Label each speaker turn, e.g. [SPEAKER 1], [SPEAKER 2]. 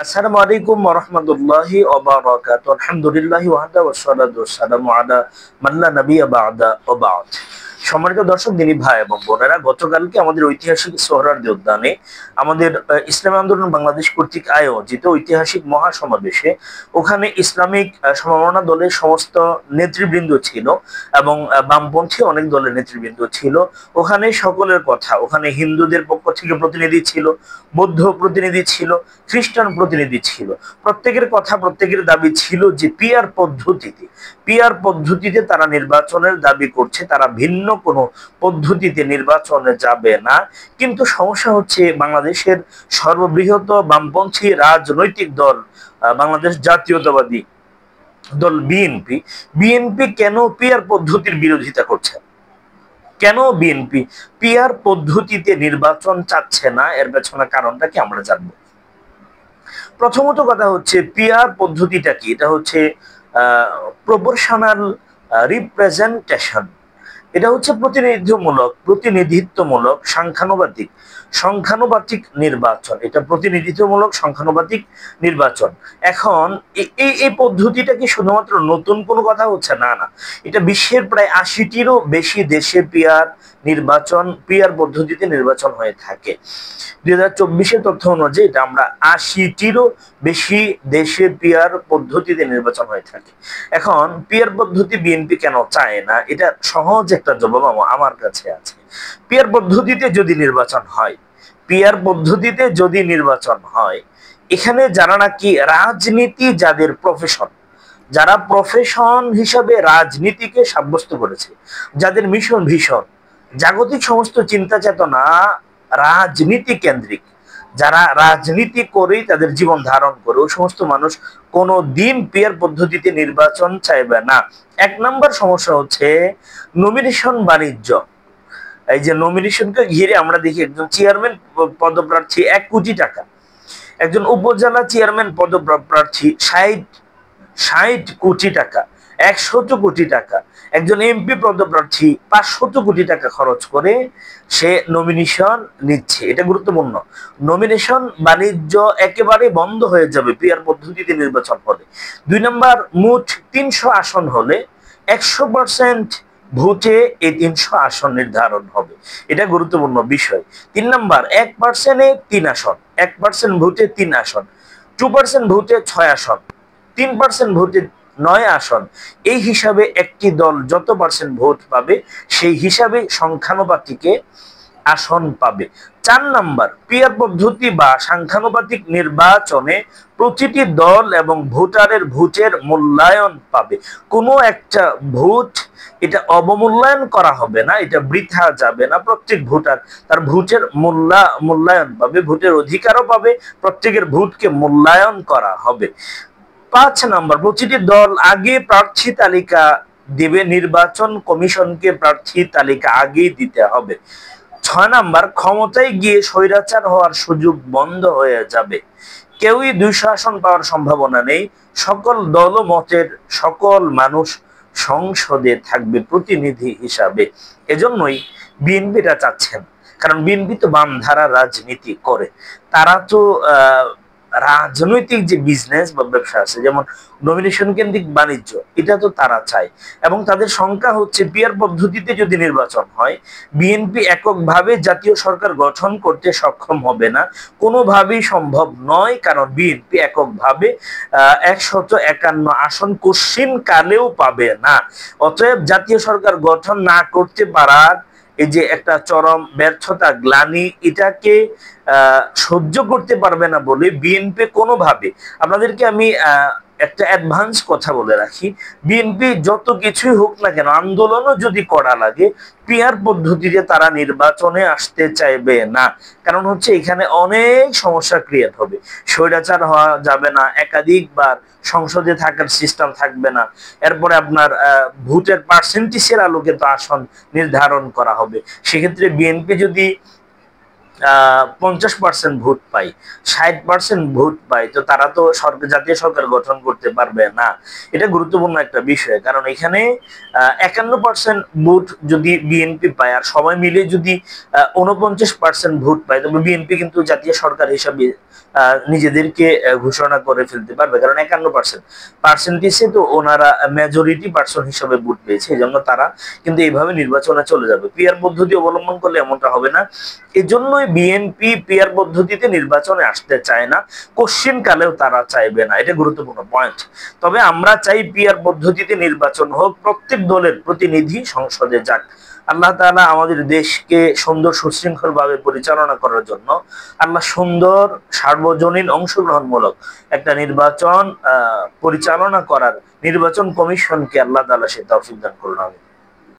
[SPEAKER 1] আসসালামু আলাইকুম ওয়া রাহমাতুল্লাহি ওয়া বারাকাতুহু। আলহামদুলিল্লাহি ওয়াহদা ওয়াসসালাতু ওয়াসসালামু আলা মান লা নাবিয়্যা বা'দা ওয়া বা'দ। সম্মানিত দর্শক, দিনী ভাই এবং বোনেরা, গতকালকে আমাদের ঐতিহাসিক সোহরাওয়ার্দী উদ্যানে আমাদের ইসলামী আন্দোলন বাংলাদেশ কর্তৃক আয়োজিত ঐতিহাসিক মহাসমাবেশে ওখানে ইসলামিক সমমনা দলের সমস্ত নেতৃবৃন্দ ছিল এবং বামপন্থী অনেক দলের নেতৃবৃন্দ ছিল। ওখানে সকলের কথা, ওখানে হিন্দুদের পক্ষ থেকে প্রতিনিধি ছিল, বৌদ্ধ প্রতিনিধি ছিল, খ্রিস্টান প্রতিনিধি ছিল। প্রত্যেকের কথা, প্রত্যেকের দাবি ছিল যে পিআর পদ্ধতিতে তারা নির্বাচনের দাবি করছে, তারা ভিন্ন কোনো পদ্ধতিতে নির্বাচনে যাবে না। কিন্তু সমস্যা হচ্ছে, বাংলাদেশের সর্ববৃহৎ বামপন্থী রাজনৈতিক দল বাংলাদেশ জাতীয়তাবাদী দল বিএনপি কেন পিআর পদ্ধতির বিরোধিতা করছে? কেন বিএনপি পিআর পদ্ধতিতে নির্বাচন চাচ্ছে না? এর পেছনে কারণটা কি আমরা জানবো। প্রথমত কথা হচ্ছে, পিআর পদ্ধতিটা কি? এটা হচ্ছে প্রপোর্শনাল রিপ্রেজেন্টেশন। এটা হচ্ছে প্রতিনিধিত্বমূলক সংখ্যানুপাতিক নির্বাচন। এটা প্রতিনিধিত্বমূলক সংখ্যানুপাতিক নির্বাচন। এখন এই পদ্ধতিটা কি শুধুমাত্র নতুন কোনো কথা হচ্ছে? না, এটা বিশ্বের প্রায় ৮০টিরও বেশি দেশে পিআর পদ্ধতিতে নির্বাচন হয়ে থাকে। ২০২৪-এর তথ্য অনুযায়ী এটা আমরা ৮০টিরও বেশি দেশে পিআর পদ্ধতিতে নির্বাচন হয়ে থাকে। এখন পিআর পদ্ধতি বিএনপি কেন চায় না? এটা সহজ একটা জবাব আমার কাছে আছে। পিআর পদ্ধতিতে যদি নির্বাচন হয়, এখানে যারা নাকি রাজনীতি, যারা প্রফেশন হিসাবে রাজনীতিকে সাব্যস্ত করেছে, যাদের মিশন ভীষণ, জাগতিক সমস্ত চিন্তা চেতনা রাজনীতি কেন্দ্রিক, যারা রাজনীতি করেই তাদের জীবন ধারণ করে, ওই সমস্ত মানুষ কোনো দিন পিআর পদ্ধতিতে নির্বাচন চাইবে না। এক নম্বর সমস্যা হচ্ছে নমিনেশন বাণিজ্য। এই যে নমিনেশনকে ঘিরে আমরা দেখি, একজন চেয়ারম্যান পদপ্রার্থী ১ কোটি টাকা, একজন উপজেলা চেয়ারম্যান পদপ্রার্থী ৬০ কোটি টাকা, ১০০ কোটি টাকা, একজন এমপি পদপ্রার্থী ৫০০ কোটি টাকা খরচ করে সে নমিনেশন নিচ্ছে। এটা গুরুত্বপূর্ণ। নমিনেশন বাণিজ্য একেবারে বন্ধ হয়ে যাবে পিআর পদ্ধতিতে নির্বাচন হলে। ২ নম্বর, মোট ৩০০ আসন হলে ১০০% ভোটে এই ৩০০ আসন নির্ধারণ হবে। এটা গুরুত্বপূর্ণ বিষয়। ৩ নম্বর, ১%-এ ৩ আসন, ১% ভোটে ৩ আসন, 2% ভোটে ৬ আসন, 3% ভোটে ৯ আসন। এই হিসাবে একটি দল যত পার্সেন্ট ভোট পাবে সেই হিসাবে সংখ্যানুপাতিকে আসন পাবে। ৪ নম্বর, পিআর পদ্ধতি বা সংখ্যানুপাতিক নির্বাচনে প্রতিটি দল এবং ভোটারের ভোটের মূল্যায়ন পাবে। কোনো একটা ভোট এটা অবমূল্যায়ন করা হবে না, এটা বৃথা যাবে না। প্রত্যেক ভোটার তার ভোটের মূল্যায়ন পাবে, ভোটের অধিকারও পাবে, প্রত্যেকের ভোটকে মূল্যায়ন করা হবে। ৫ নম্বর, প্রতিটি দল আগে প্রার্থী তালিকা দেবে, নির্বাচন কমিশনকে প্রার্থী তালিকা আগেই দিতে হবে। ৬ নম্বর, ক্ষমতায় গিয়ে স্বৈরাচার হওয়ার সুযোগ বন্ধ হয়ে যাবে। কেউই ২০০ আসন পাওয়ার সম্ভাবনা নেই। সকল দল ও মতের সকল মানুষ সংসদে থাকবে প্রতিনিধি হিসাবে। এজন্যই বিএনপিটা চাচ্ছেন, কারণ বিএনপি তো বাম ধারা রাজনীতি করে। তারা তো রাজনৈতিক যে বিজনেস বা ব্যবসা আছে, যেমন নমিনেশন কেন্দ্রিক বাণিজ্য, এটা তো তারা চায়। এবং তাদের শঙ্কা হচ্ছে, পিআর পদ্ধতিতে যদি নির্বাচন হয়, বিএনপি এককভাবে জাতীয় সরকার গঠন করতে সক্ষম হবে না, কোনোভাবেই সম্ভব নয়। কারণ বিএনপি এককভাবে ১৫১ আসন কোশ্চিন কালেও পাবে না। অতএব জাতীয় সরকার গঠন না করতে পারার এই যে একটা চরম ব্যর্থতা, গ্লানি, এটাকে সহ্য করতে পারবে না বলে বিএনপি কোনোভাবে, আপনাদেরকে আমি একটা অ্যাডভান্স কথা বলে রাখি, বিএনপি যত কিছুই হোক না কেন, আন্দোলনও যদি করা লাগে, পিআর পদ্ধতিতে তারা নির্বাচনে আসতে চাইবে না। কারণ হচ্ছে এখানে অনেক সমস্যা ক্রিয়েট হবে। স্বৈরাচার হওয়া যাবে না, একাধিকবার সংসদে থাকার সিস্টেম থাকবে না, এরপরে আপনার ভোটের পার্সেন্টেজের আলোকে তো আসন নির্ধারণ করা হবে। সেক্ষেত্রে বিএনপি যদি 50% ভোট পায়, 60% ভোট পায়, তো তারা তো সরকার, জাতীয় সরকার গঠন করতে পারবে না। এটা গুরুত্বপূর্ণ একটা বিষয়, কারণ এখানে 51% ভোট যদি বিএনপি পায় আর সবাই মিলে যদি 49% ভোট পায়, তবে বিএনপি কিন্তু জাতীয় সরকার হিসাবে নিজেদেরকে ঘোষণা করে ফেলতে পারবে, কারণ 51% তো ওনারা মেজরিটি পার্সন হিসাবে ভোট পেয়েছে, এই জন্য তারা কিন্তু এইভাবে নির্বাচনে চলে যাবে। পিআর পদ্ধতি অবলম্বন করলে এমনটা হবে না, এজন্যই বিএনপি পিআর পদ্ধতিতে নির্বাচনে আসতে চায় না, কোশ্চিন কালেও তারা চাইবে না, এটা গুরুত্বপূর্ণ পয়েন্ট। তবে আমরা চাই পিআর পদ্ধতিতে নির্বাচন হোক, প্রত্যেক দলের প্রতিনিধি সংসদে যাক। আল্লাহ তাআলা আমাদের দেশকে সুন্দর সুশৃঙ্খল ভাবে পরিচালনা করার জন্য আল্লাহ সুন্দর সার্বজনীন অংশগ্রহণমূলক একটা নির্বাচন পরিচালনা করার নির্বাচন কমিশনকে আল্লাহ তাআলা সে তৌফিক দান করুন। আমিন।